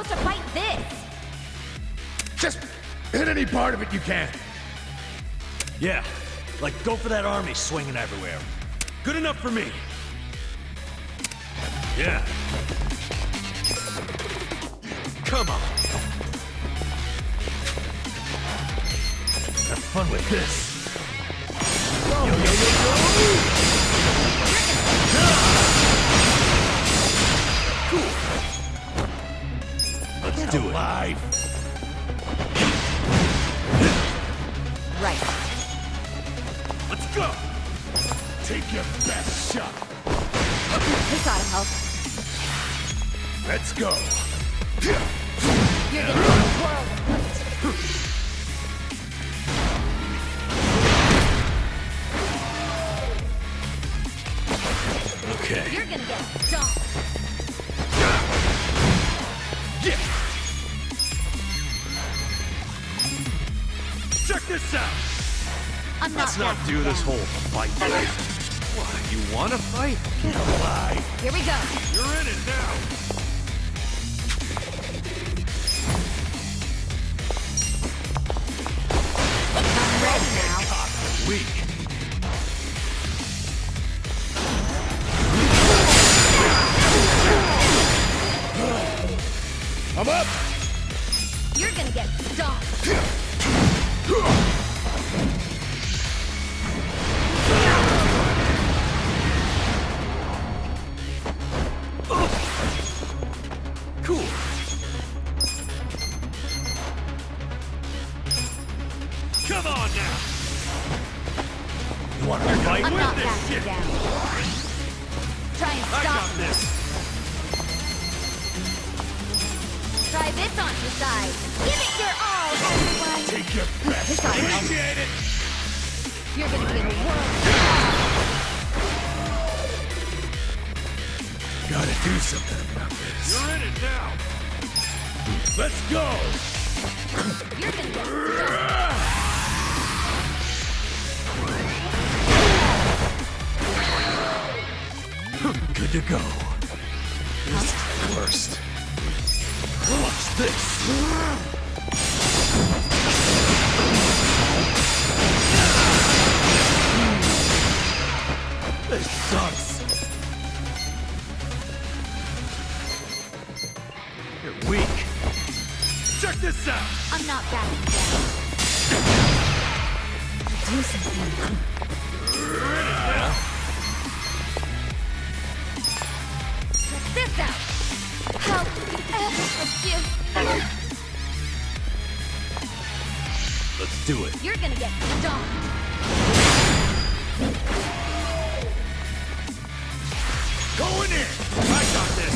supposed to fight this? Just hit any part of it you can. Yeah, like go for that army swinging everywhere. Good enough for me. Yeah. Come on. Have fun with this. Yo, yo, yo, yo! Cool. Let's do it. Live. Right. Let's go. Take your best shot. This ought to help. Let's go. You're gonna be a world of hurt. Okay. You're gonna get stomped. Yeah. Check this out. I'm not Let's not backing do this down. whole fight thing. What, you wanna fight? Get alive. Here we go. You're in it now. I'm ready now. Cock weak. I'm up. You're gonna get stomped. Cool. Come on now. You want to fight I'm with not this backing shit? down. Try and I stop got me. this. Try this on your side. Give it your all, everyone. Take your best. This ought to help. Appreciate it. You're gonna be in a world. Gotta do something about this. You're in it now. Let's go. You're gonna get stomped. Good to go. This is the worst. Watch this. This sucks. You're weak. Check this out. I'm not backing down. Do something. You're in it now. Check this out. How with you. Let's do it. You're gonna get stomped. Going in. I got this.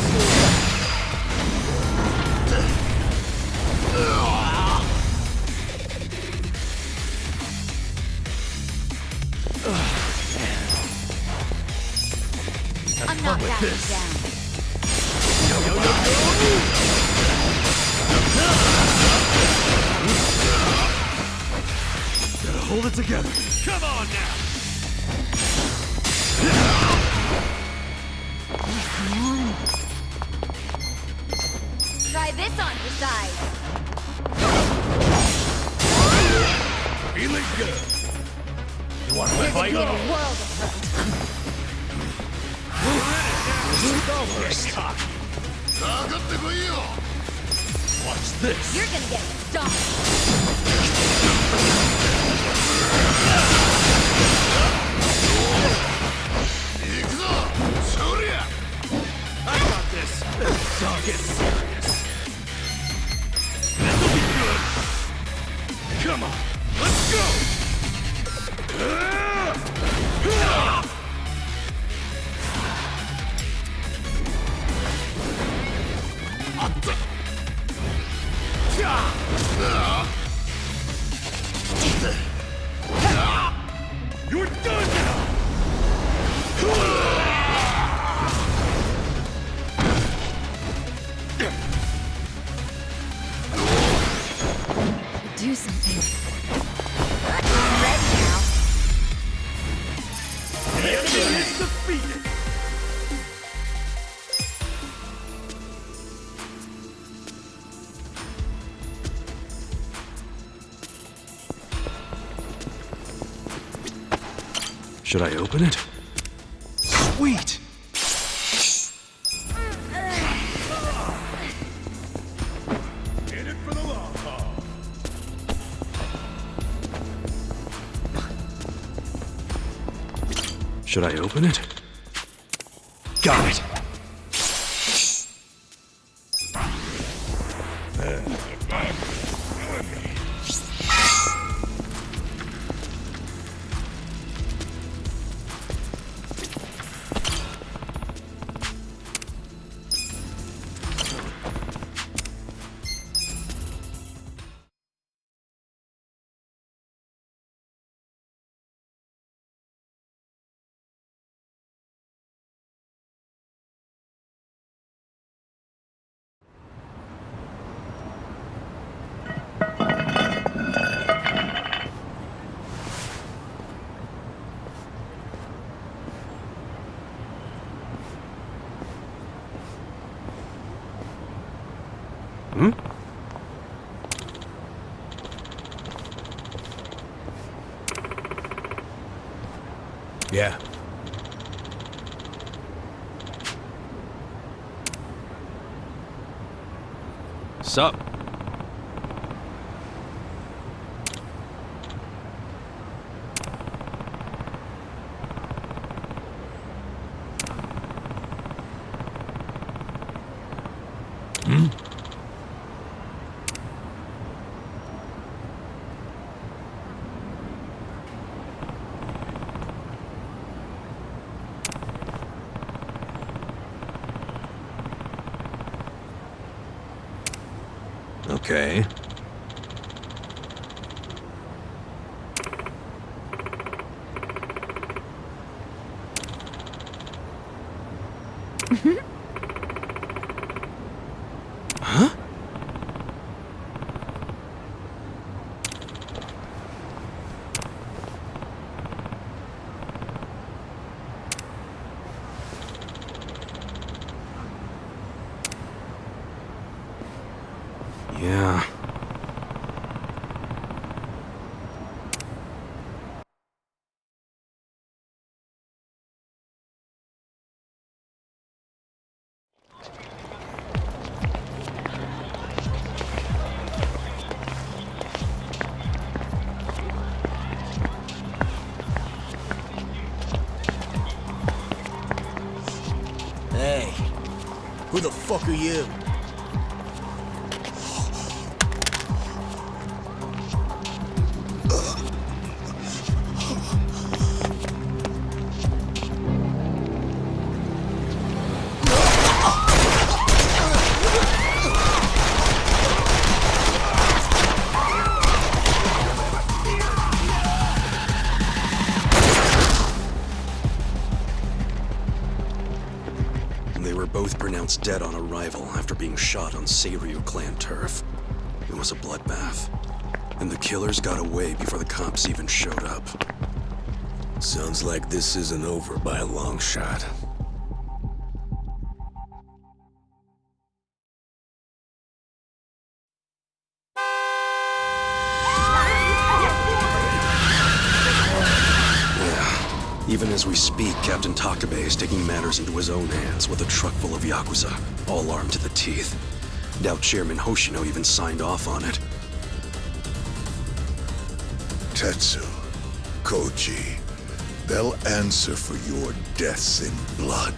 I'm not with backing this. down. Yo, yo, yo, Gotta hold it together. Come on now. Try this on your side. Feeling good. You want to You're gonna fight? be in a world of hurt. First cock. Watch this. You're gonna get stomped. I got this. This dog is serious. This'll be good. Come on. Let's go. You're done now. Should I open it? Sweet! In it for the long haul. Should I open it? Got it! Yeah. Sup? Okay. Huh? Yeah. Hey, who the fuck are you? They were both pronounced dead on arrival after being shot on Seiryu clan turf. It was a bloodbath. And the killers got away before the cops even showed up. Sounds like this isn't over by a long shot. Even as we speak, Captain Takabe is taking matters into his own hands with a truck full of Yakuza, all armed to the teeth. Doubt Chairman Hoshino even signed off on it. Tetsu, Koji, they'll answer for your deaths in blood.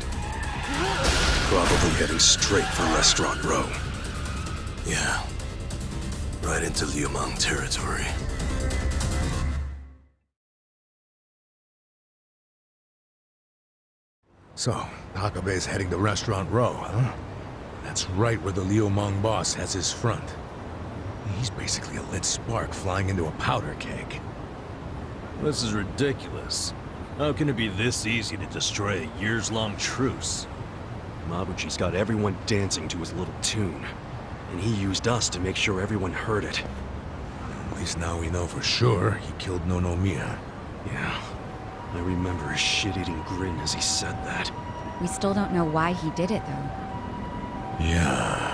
Probably heading straight for Restaurant Row. Yeah. Right into Liumang territory. So, Takabe's heading to Restaurant Row, huh? That's right where the Liumang boss has his front. He's basically a lit spark flying into a powder keg. This is ridiculous. How can it be this easy to destroy a years-long truce? Mabuchi's got everyone dancing to his little tune. And he used us to make sure everyone heard it. At least now we know for sure he killed Nonomiya. Yeah. I remember his shit-eating grin as he said that. We still don't know why he did it, though. Yeah.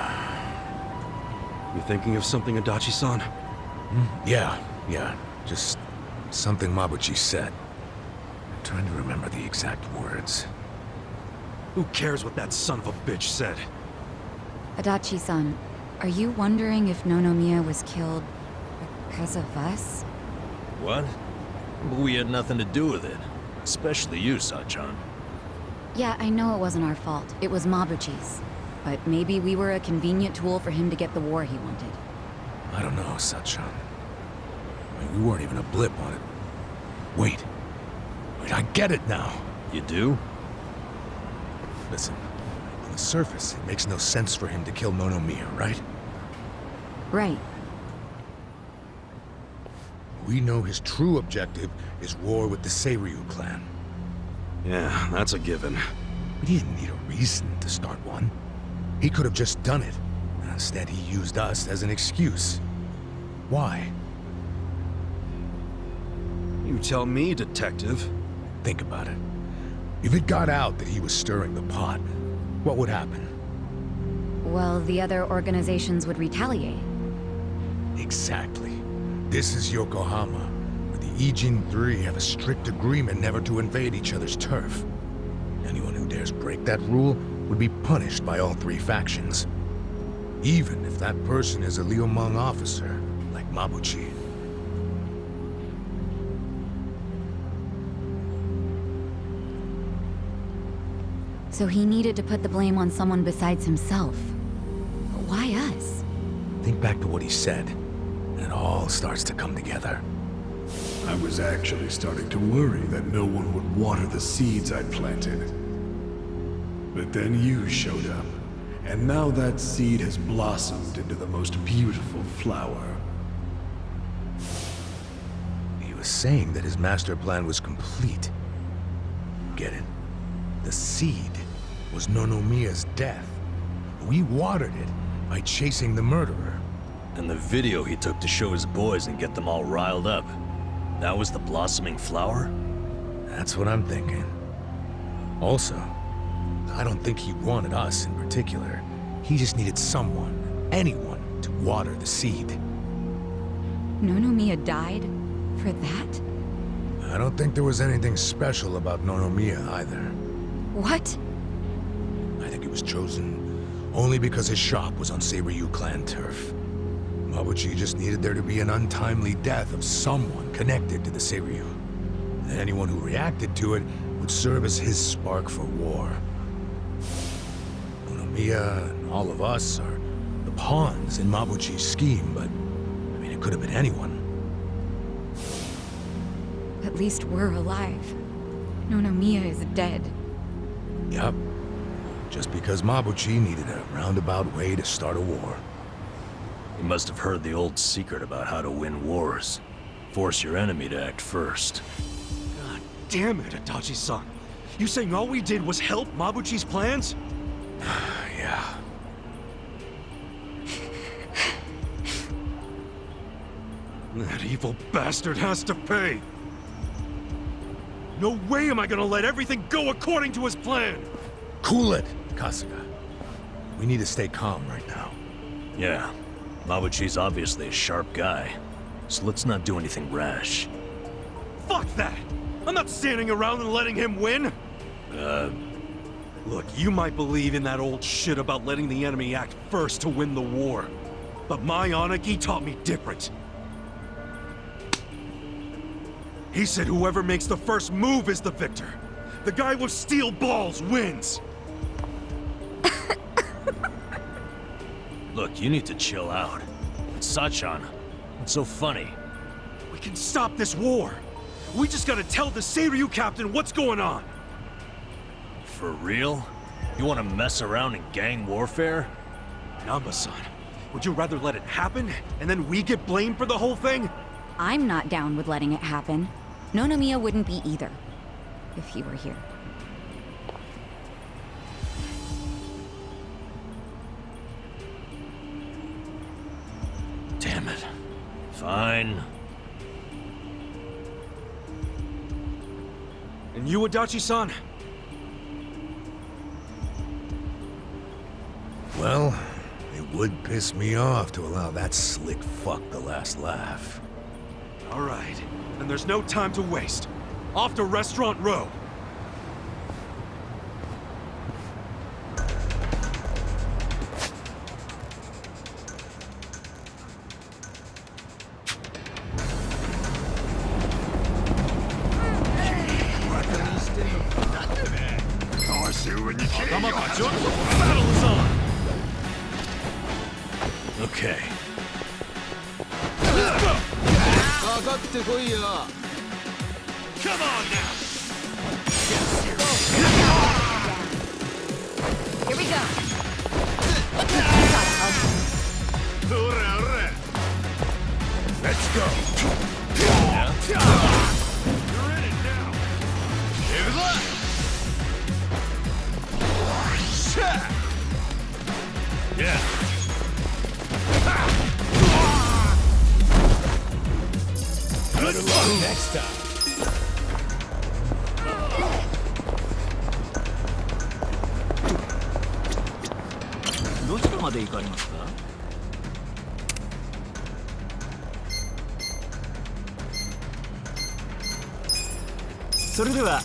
You thinking of something, Adachi-san? Yeah. Just something Mabuchi said. trying to remember the exact words. Who cares what that son of a bitch said? Adachi-san, are you wondering if Nonomiya was killed because of us? What? We had nothing to do with it. Especially you, Sachan. Yeah, I know it wasn't our fault. It was Mabuchi's. But maybe we were a convenient tool for him to get the war he wanted. I don't know, Sachan. I mean, we weren't even a blip on it. Wait, I get it now. You do? Listen, on the surface, it makes no sense for him to kill Nonomiya, right? Right. We know his true objective is war with the Seiryu clan. Yeah, that's a given. He didn't need a reason to start one. He could have just done it. Instead, he used us as an excuse. Why? You tell me, detective. Think about it. If it got out that he was stirring the pot, what would happen? Well, the other organizations would retaliate. Exactly. This is Yokohama, where the Ijin Three have a strict agreement never to invade each other's turf. Anyone who dares break that rule would be punished by all three factions. Even if that person is a Liumang officer, like Mabuchi. So he needed to put the blame on someone besides himself. Why us? Think back to what he said, and it all starts to come together. I was actually starting to worry that no one would water the seeds I'd planted. But then you showed up, and now that seed has blossomed into the most beautiful flower. He was saying that his master plan was complete. Get it? The seed was Nonomiya's death. We watered it by chasing the murderer. And the video he took to show his boys and get them all riled up. That was the blossoming flower? That's what I'm thinking. Also, I don't think he wanted us in particular. He just needed someone, anyone, to water the seed. Nonomiya died? For that? I don't think there was anything special about Nonomiya either. What? I think he was chosen only because his shop was on Seiryu clan turf. Mabuchi just needed there to be an untimely death of someone connected to the Seiryu. And anyone who reacted to it would serve as his spark for war. Nonomiya and all of us are the pawns in Mabuchi's scheme, but I mean, it could have been anyone. At least we're alive. Nonomiya is dead. Yup. Just because Mabuchi needed a roundabout way to start a war. He must have heard the old secret about how to win wars. Force your enemy to act first. God damn it, Adachi-san. You saying all we did was help Mabuchi's plans? Yeah. That evil bastard has to pay. No way am I gonna let everything go according to his plan! Cool it, Kasuga. We need to stay calm right now. Yeah, Mabuchi's obviously a sharp guy. So let's not do anything rash. Fuck that! I'm not standing around and letting him win! Look, you might believe in that old shit about letting the enemy act first to win the war. But my Aniki taught me different. He said whoever makes the first move is the victor. The guy with steel balls wins. Look, you need to chill out. Sachan, what's so funny? We can stop this war. We just gotta tell the Seiryu captain what's going on. For real? You want to mess around in gang warfare? Namba-san, would you rather let it happen, and then we get blamed for the whole thing? I'm not down with letting it happen. Nonomiya wouldn't be either, if he were here. Damn it. Fine. And you, Adachi-san? Well, it would piss me off to allow that slick fuck the last laugh. All right, then there's no time to waste. Off to Restaurant Row. Battle is on! Okay. Let's go! Come on now! Here we go. Let's go! You're in it now! Yeah! Good luck next time! どちらまで行かれますか？それでは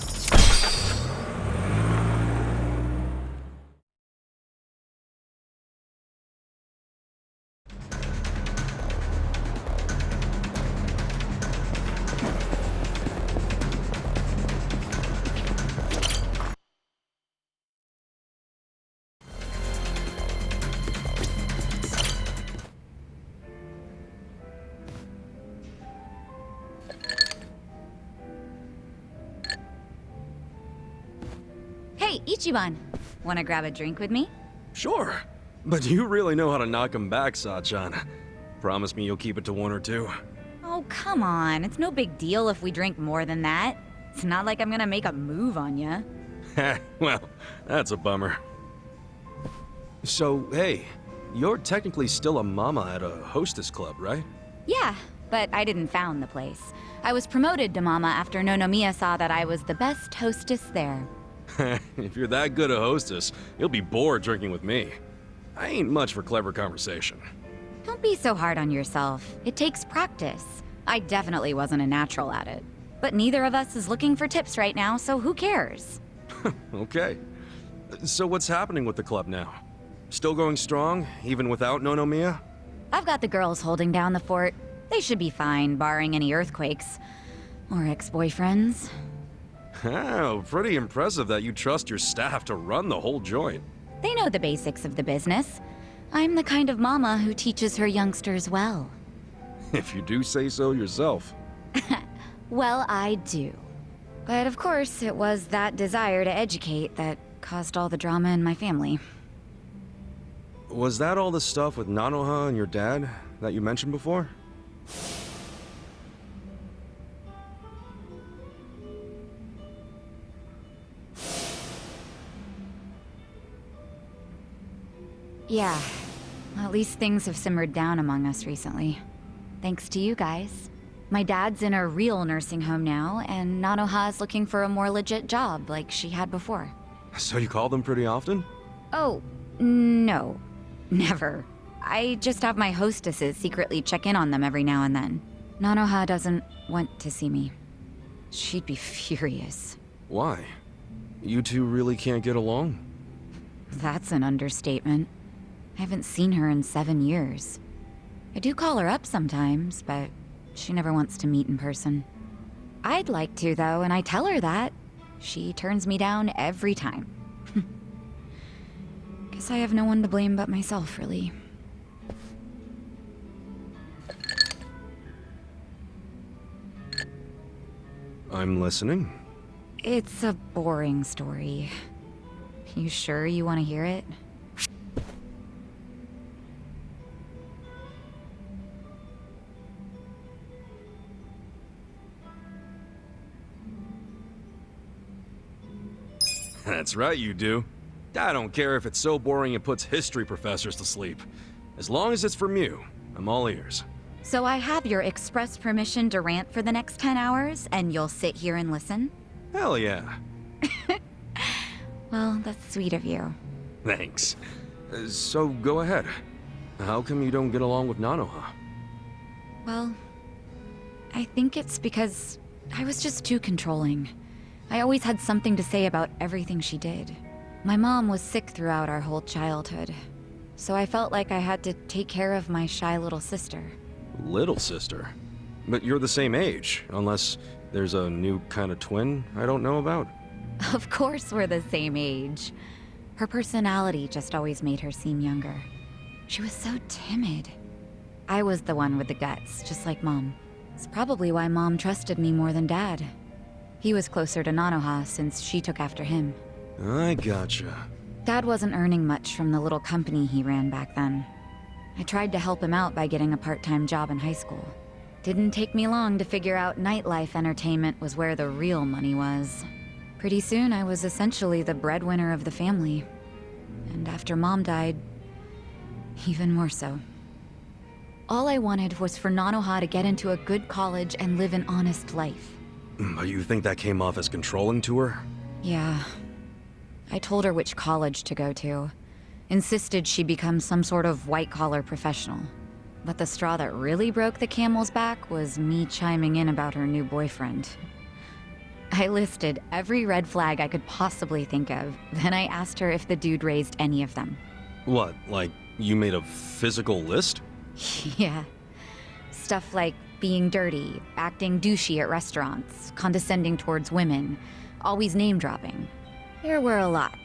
Hey, Ichiban. Wanna grab a drink with me? Sure. But you really know how to knock him back, Sachan. Promise me you'll keep it to one or two. Oh, come on. It's no big deal if we drink more than that. It's not like I'm gonna make a move on ya. Well, that's a bummer. So, hey, you're technically still a mama at a hostess club, right? Yeah, but I didn't found the place. I was promoted to mama after Nonomiya saw that I was the best hostess there. If you're that good a hostess, you'll be bored drinking with me. I ain't much for clever conversation. Don't be so hard on yourself. It takes practice. I definitely wasn't a natural at it. But neither of us is looking for tips right now, so who cares? Okay. So what's happening with the club now? Still going strong, even without Nonomiya? I've got the girls holding down the fort. They should be fine, barring any earthquakes. Or ex-boyfriends. Oh, pretty impressive that you trust your staff to run the whole joint. They know the basics of the business. I'm the kind of mama who teaches her youngsters well. If you do say so yourself. Well, I do. But of course, it was that desire to educate that caused all the drama in my family. Was that all the stuff with Nanoha and your dad that you mentioned before? Yeah. At least things have simmered down among us recently. Thanks to you guys. My dad's in a real nursing home now, and Nanoha's looking for a more legit job like she had before. So you call them pretty often? Oh, no. Never. I just have my hostesses secretly check in on them every now and then. Nanoha doesn't want to see me. She'd be furious. Why? You two really can't get along? That's an understatement. I haven't seen her in 7 years. I do call her up sometimes, but she never wants to meet in person. I'd like to, though, and I tell her that. She turns me down every time. Guess I have no one to blame but myself, really. I'm listening. It's a boring story. You sure you want to hear it? That's right, you do. I don't care if it's so boring it puts history professors to sleep. As long as it's from you, I'm all ears. So I have your express permission to rant for the next 10 hours, and you'll sit here and listen? Hell yeah. Well, that's sweet of you. Thanks. So go ahead. How come you don't get along with Nanoha? Well, I think it's because I was just too controlling. I always had something to say about everything she did. My mom was sick throughout our whole childhood, so I felt like I had to take care of my shy little sister. Little sister? But you're the same age, unless there's a new kind of twin I don't know about. Of course we're the same age. Her personality just always made her seem younger. She was so timid. I was the one with the guts, just like Mom. It's probably why Mom trusted me more than Dad. He was closer to Nanoha since she took after him. I gotcha. Dad wasn't earning much from the little company he ran back then. I tried to help him out by getting a part-time job in high school. Didn't take me long to figure out nightlife entertainment was where the real money was. Pretty soon, I was essentially the breadwinner of the family. And after Mom died, even more so. All I wanted was for Nanoha to get into a good college and live an honest life. But you think that came off as controlling to her? Yeah. I told her which college to go to. Insisted she become some sort of white-collar professional. But the straw that really broke the camel's back was me chiming in about her new boyfriend. I listed every red flag I could possibly think of, then I asked her if the dude raised any of them. What, like you made a physical list? Yeah. Stuff like being dirty, acting douchey at restaurants, condescending towards women, always name-dropping. There were a lot.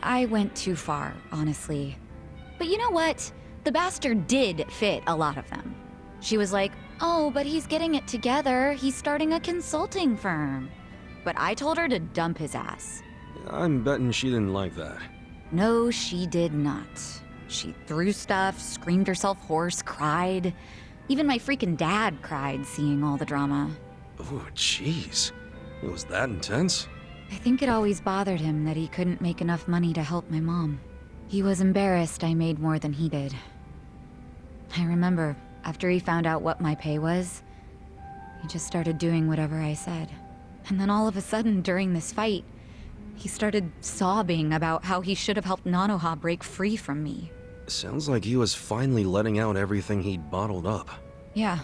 I went too far, honestly. But you know what? The bastard did fit a lot of them. She was like, oh, but he's getting it together. He's starting a consulting firm. But I told her to dump his ass. I'm betting she didn't like that. No, she did not. She threw stuff, screamed herself hoarse, cried. Even my freaking dad cried seeing all the drama. Oh, jeez. It was that intense? I think it always bothered him that he couldn't make enough money to help my mom. He was embarrassed I made more than he did. I remember, after he found out what my pay was, he just started doing whatever I said. And then all of a sudden, during this fight, he started sobbing about how he should have helped Nanoha break free from me. Sounds like he was finally letting out everything he'd bottled up. Yeah.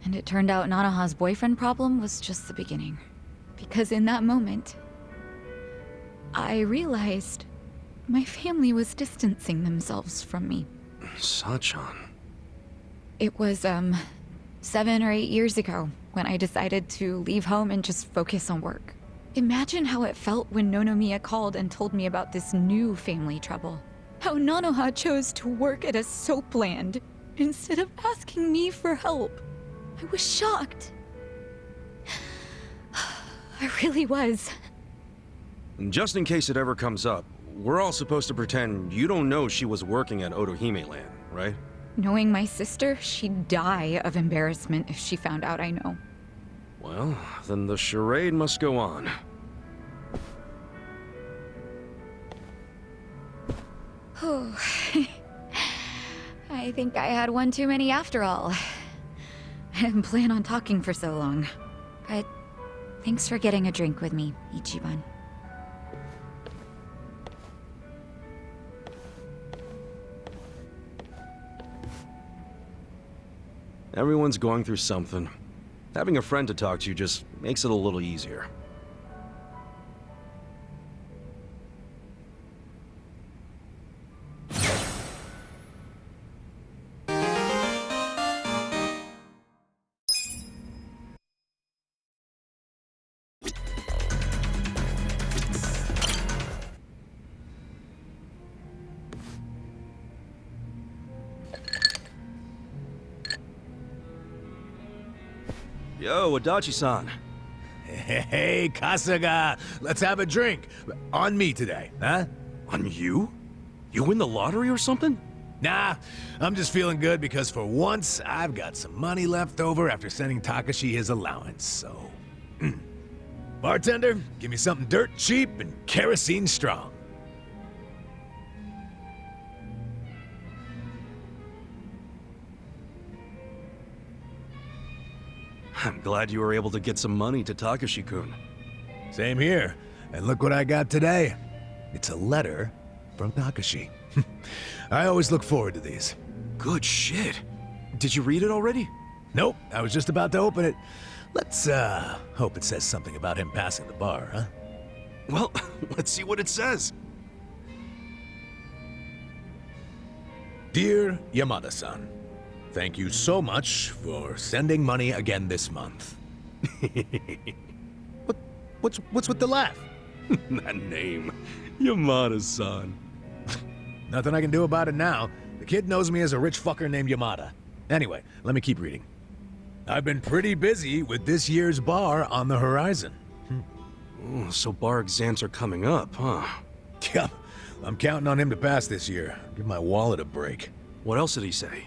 And it turned out Nanoha's boyfriend problem was just the beginning. Because in that moment, I realized my family was distancing themselves from me. Sachan. It was, 7 or 8 years ago when I decided to leave home and just focus on work. Imagine how it felt when Nonomiya called and told me about this new family trouble. How Nanoha chose to work at a soap land instead of asking me for help. I was shocked. I really was. Just in case it ever comes up, we're all supposed to pretend you don't know she was working at Otohime Land, right? Knowing my sister, she'd die of embarrassment if she found out I know. Well, then the charade must go on. I think I had one too many after all. I didn't plan on talking for so long. But thanks for getting a drink with me, Ichiban. Everyone's going through something. Having a friend to talk to just makes it a little easier. Yo, Adachi-san. Hey, Kasuga, let's have a drink. On me today, huh? On you? You win the lottery or something? Nah, I'm just feeling good because for once, I've got some money left over after sending Takashi his allowance, so... Bartender, give me something dirt cheap and kerosene strong. I'm glad you were able to get some money to Takashi-kun. Same here. And look what I got today. It's a letter from Takashi. I always look forward to these. Good shit. Did you read it already? Nope, I was just about to open it. Let's, hope it says something about him passing the bar, huh? Well, let's see what it says. Dear Yamada-san, thank you so much for sending money again this month. What's with the laugh? That name. Yamada-san. Nothing I can do about it now. The kid knows me as a rich fucker named Yamada. Anyway, let me keep reading. I've been pretty busy with this year's bar on the horizon. Oh, so bar exams are coming up, huh? Yeah, I'm counting on him to pass this year. Give my wallet a break. What else did he say?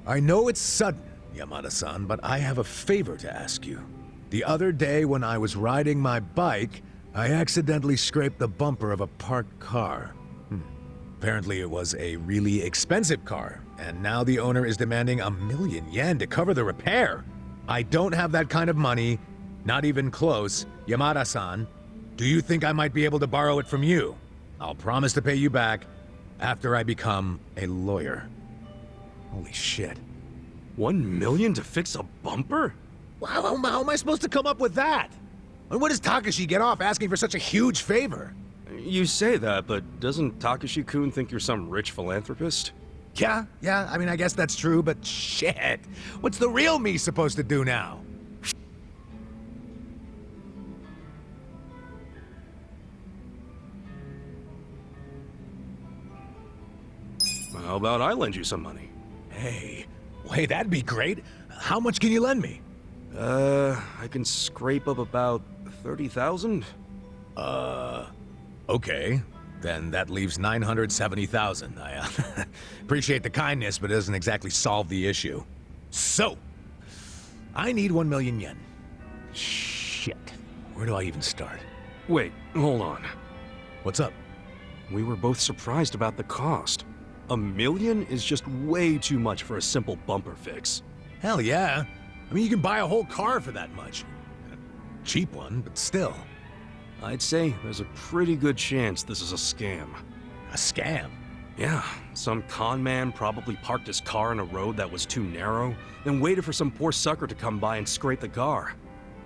I know it's sudden, Yamada-san, but I have a favor to ask you. The other day when I was riding my bike, I accidentally scraped the bumper of a parked car. Apparently it was a really expensive car, and now the owner is demanding 1,000,000 yen to cover the repair. I don't have that kind of money, not even close. Yamada-san, do you think I might be able to borrow it from you? I'll promise to pay you back after I become a lawyer. Holy shit. 1 million to fix a bumper? How am I supposed to come up with that? And what does Takashi get off asking for such a huge favor? You say that, but doesn't Takashi-kun think you're some rich philanthropist? Yeah, I mean, I guess that's true, but shit. What's the real me supposed to do now? How about I lend you some money? Hey, wait, that'd be great. How much can you lend me? I can scrape up about 30,000? Okay. Then that leaves 970,000. I appreciate the kindness, but it doesn't exactly solve the issue. So, I need 1,000,000 yen. Shit. Where do I even start? Wait, hold on. What's up? We were both surprised about the cost. 1,000,000 is just way too much for a simple bumper fix. Hell yeah. I mean, you can buy a whole car for that much. A cheap one, but still. I'd say there's a pretty good chance this is a scam. A scam? Yeah, some con man probably parked his car in a road that was too narrow, then waited for some poor sucker to come by and scrape the car.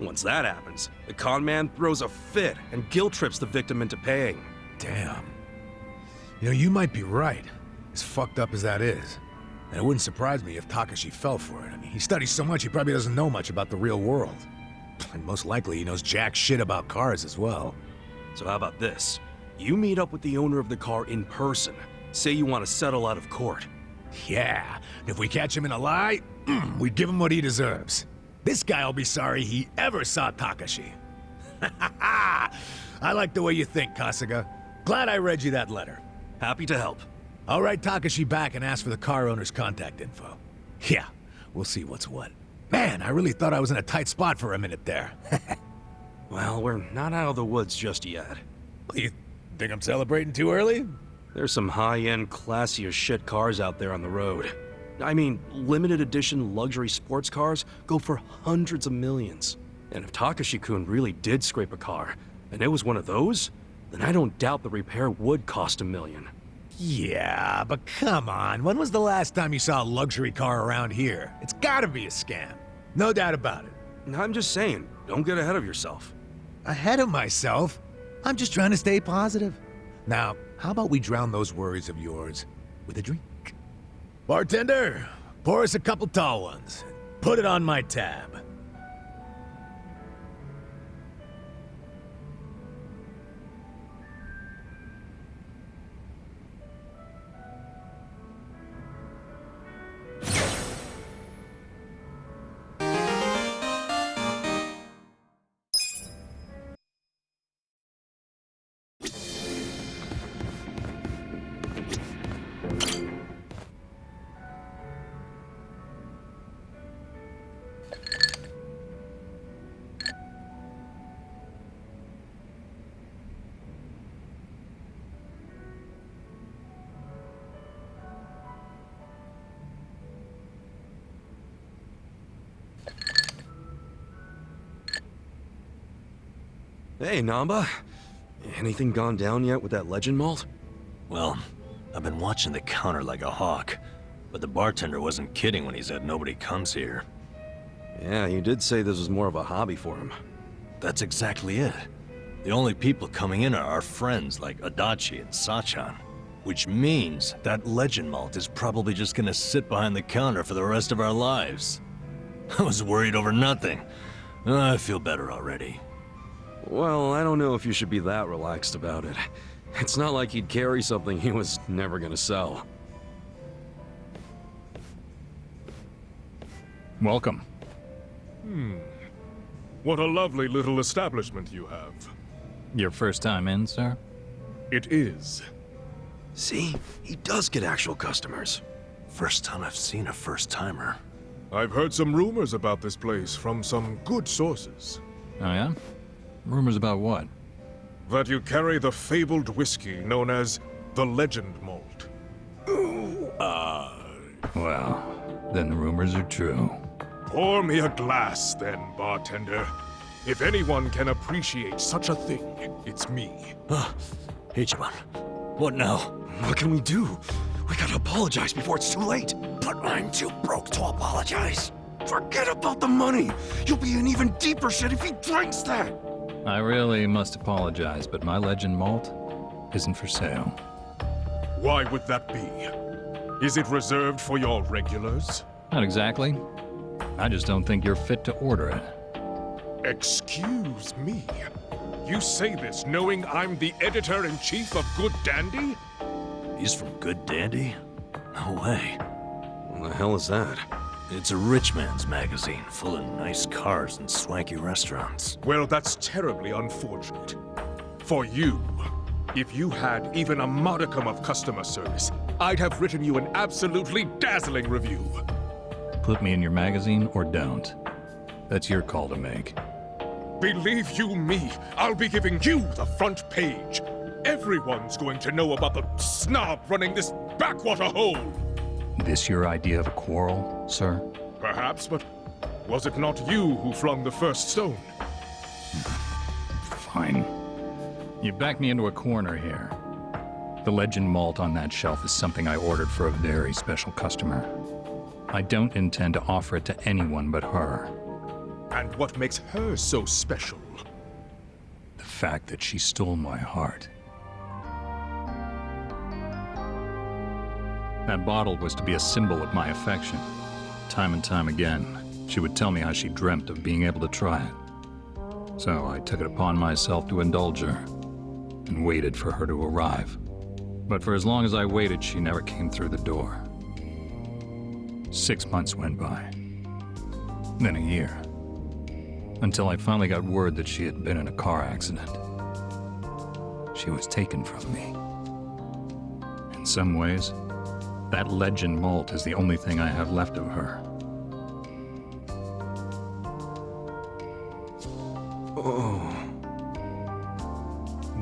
Once that happens, the con man throws a fit and guilt trips the victim into paying. Damn. You know, you might be right, as fucked up as that is. And it wouldn't surprise me if Takashi fell for it. I mean, he studies so much he probably doesn't know much about the real world. And most likely he knows jack shit about cars as well. So how about this? You meet up with the owner of the car in person. Say you want to settle out of court. Yeah, if we catch him in a lie, we give him what he deserves. This guy'll be sorry he ever saw Takashi. I like the way you think, Kasuga. Glad I read you that letter. Happy to help. I'll write Takashi back and ask for the car owner's contact info. Yeah, we'll see what's what. Man, I really thought I was in a tight spot for a minute there. Well, we're not out of the woods just yet. You think I'm celebrating too early? There's some high-end, classy as shit cars out there on the road. I mean, limited edition luxury sports cars go for hundreds of millions. And if Takashi-kun really did scrape a car, and it was one of those, then I don't doubt the repair would cost $1 million. Yeah, but come on. When was the last time you saw a luxury car around here? It's gotta be a scam. No doubt about it. I'm just saying, don't get ahead of yourself. Ahead of myself? I'm just trying to stay positive. Now, how about we drown those worries of yours with a drink? Bartender, pour us a couple tall ones. Put it on my tab. Hey, Namba. Anything gone down yet with that legend malt? Well, I've been watching the counter like a hawk, but the bartender wasn't kidding when he said nobody comes here. Yeah, he did say this was more of a hobby for him. That's exactly it. The only people coming in are our friends like Adachi and Sachan. Which means that legend malt is probably just gonna sit behind the counter for the rest of our lives. I was worried over nothing. I feel better already. Well, I don't know if you should be that relaxed about it. It's not like he'd carry something he was never gonna sell. Welcome. What a lovely little establishment you have. Your first time in, sir? It is. See? He does get actual customers. First time I've seen a first-timer. I've heard some rumors about this place from some good sources. Oh yeah? Rumors about what? That you carry the fabled whiskey known as the Legend Malt. Well, then the rumors are true. Pour me a glass, then, bartender. If anyone can appreciate such a thing, it's me. Ichiban, what now? What can we do? We gotta apologize before it's too late. But I'm too broke to apologize. Forget about the money. You'll be in even deeper shit if he drinks that. I really must apologize, but my legend malt isn't for sale. Why would that be? Is it reserved for your regulars? Not exactly. I just don't think you're fit to order it. Excuse me. You say this knowing I'm the editor-in-chief of Good Dandy? He's from Good Dandy? No way. What the hell is that? It's a rich man's magazine, full of nice cars and swanky restaurants. Well, that's terribly unfortunate. For you, if you had even a modicum of customer service, I'd have written you an absolutely dazzling review. Put me in your magazine or don't. That's your call to make. Believe you me, I'll be giving you the front page. Everyone's going to know about the snob running this backwater hole. This your idea of a quarrel, sir? Perhaps, but was it not you who flung the first stone? Fine. You backed me into a corner here. The legend malt on that shelf is something I ordered for a very special customer. I don't intend to offer it to anyone but her. And what makes her so special? The fact that she stole my heart. That bottle was to be a symbol of my affection. Time and time again, she would tell me how she dreamt of being able to try it. So I took it upon myself to indulge her, and waited for her to arrive. But for as long as I waited, she never came through the door. 6 months went by. Then a year. Until I finally got word that she had been in a car accident. She was taken from me. In some ways, that legend malt is the only thing I have left of her. Oh.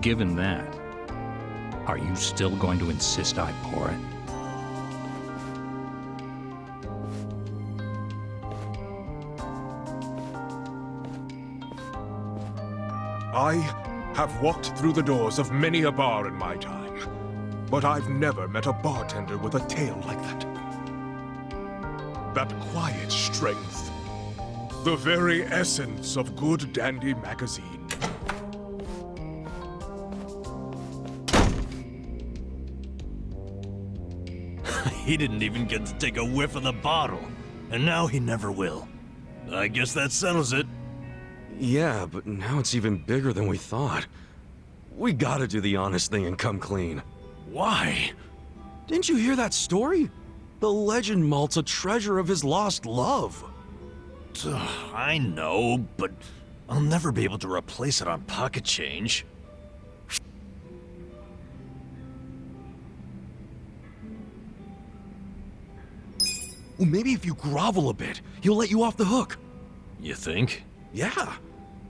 Given that, are you still going to insist I pour it? I have walked through the doors of many a bar in my time, but I've never met a bartender with a tale like that. That quiet strength. The very essence of Good Dandy magazine. He didn't even get to take a whiff of the bottle, and now he never will. I guess that settles it. Yeah, but now it's even bigger than we thought. We gotta do the honest thing and come clean. Why? Didn't you hear that story? The legend malt's a treasure of his lost love. I know, but I'll never be able to replace it on pocket change. Well, maybe if you grovel a bit, he'll let you off the hook. You think? Yeah.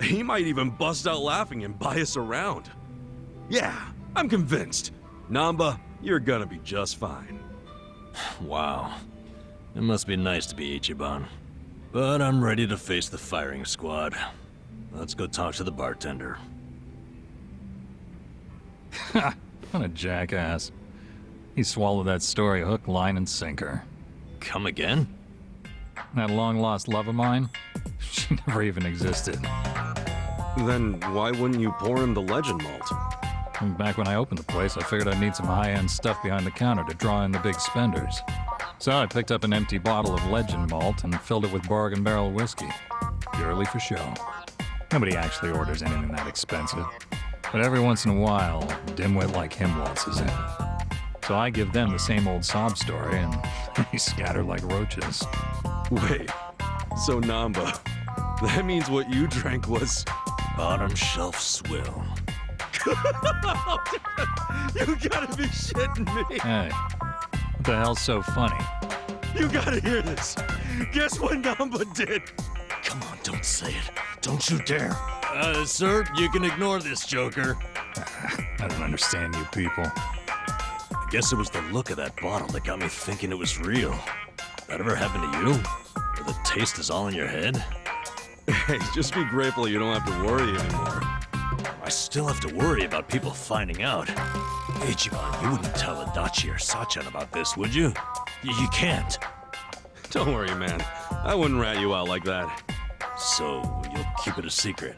He might even bust out laughing and buy us around. Yeah, I'm convinced. Namba, you're gonna be just fine. Wow. It must be nice to be Ichiban. But I'm ready to face the firing squad. Let's go talk to the bartender. Ha! What a jackass. He swallowed that story hook, line, and sinker. Come again? That long-lost love of mine? She never even existed. Then why wouldn't you pour him the legend malt? And back when I opened the place, I figured I'd need some high-end stuff behind the counter to draw in the big spenders. So I picked up an empty bottle of legend malt and filled it with bargain barrel whiskey. Purely for show. Nobody actually orders anything that expensive. But every once in a while, a dimwit like him waltzes in. So I give them the same old sob story, and they scatter like roaches. Wait, so Namba, that means what you drank was... Bottom shelf swill. You gotta be shitting me! Hey, what the hell's so funny? You gotta hear this! Guess what Namba did? Come on, don't say it. Don't you dare. Sir, you can ignore this, Joker. I don't understand you people. I guess it was the look of that bottle that got me thinking it was real. That ever happened to you? Where the taste is all in your head? Hey, just be grateful you don't have to worry anymore. I still have to worry about people finding out. Ichiban, you wouldn't tell Adachi or Sachan about this, would you? You can't. Don't worry, man. I wouldn't rat you out like that. So, you'll keep it a secret?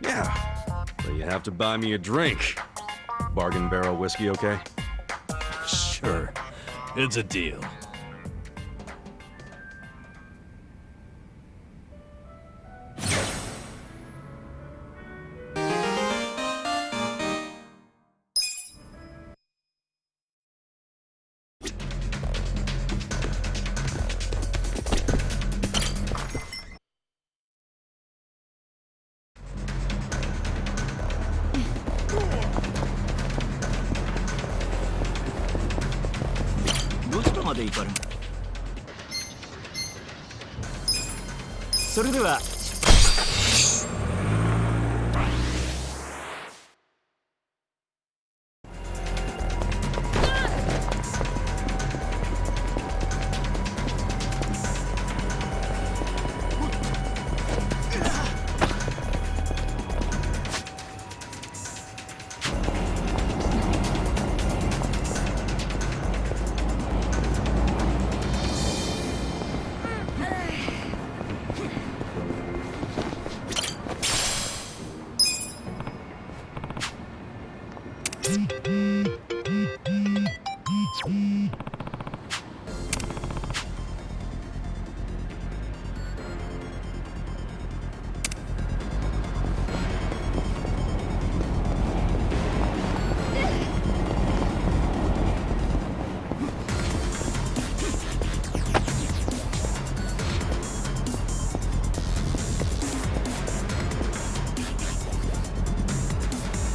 Yeah, but you have to buy me a drink. Bargain barrel whiskey, okay? Sure. It's a deal.